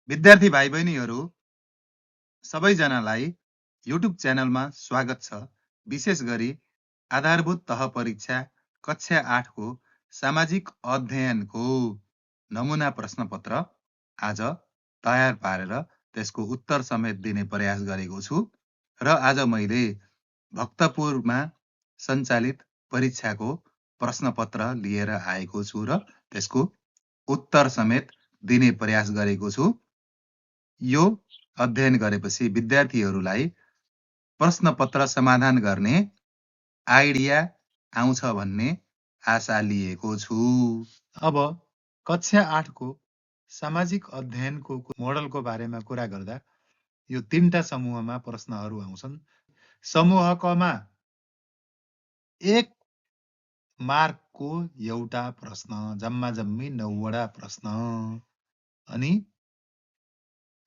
विद्यार्थी भाइ बहिनीहरू सबैजनालाई युट्युब च्यानलमा स्वागत छ। विशेष गरी आधारभूत तह परीक्षा कक्षा 8 को सामाजिक अध्ययनको नमुना प्रश्नपत्र आज तयार पारेर त्यसको उत्तर समेत दिने प्रयास गरेको छु र आज मैले भक्तपुरमा सञ्चालित परीक्षाको प्रश्नपत्र लिएर आएको छु र त्यसको उत्तर समेत दिने प्रयास गरेको छु। यो अध्ययन गरेपछि विद्यार्थीहरूलाई प्रश्नपत्र समाधान गर्ने आइडिया आउँछ भन्ने आशा लिएको छु। अब कक्षा 8 को सामाजिक अध्ययनको मोडलको बारेमा कुरा गर्दा यो 3टा समूहमा प्रश्नहरू आउँछन्। समूह क मा 1 मार्कको एउटा प्रश्न, जम्मा जम्मी 9 वटा प्रश्न, अनि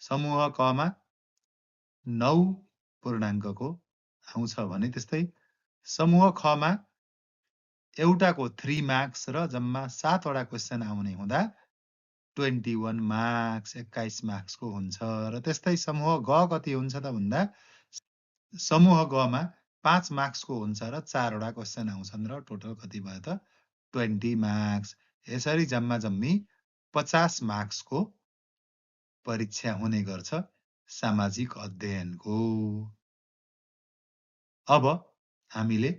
समूह क मा 9 पूर्णाङ्कको आउँछ भने त्यस्तै समूह ख मा एउटाको 3 मार्क्स र जम्मा 7 वटा क्वेशन आउने हुँदा 21 मार्क्स 21 मार्क्सको हुन्छ। र त्यस्तै समूह ग कति हुन्छ त भन्दा समूह ग मा 5 मार्क्सको हुन्छ र 4 वटा क्वेशन आउँछन् र टोटल कति भयो त 20 मार्क्स। यसरी जम्मा जम्मी 50 मार्क्सको परीक्षा हुने गर्छ सामाजिक अध्ययनको। अब हामीले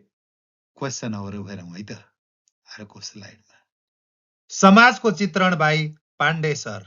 क्वेशनहरू हेरौँ है त। अर्को स्लाइडमा समाजको चित्रण बाई पाण्डे सर।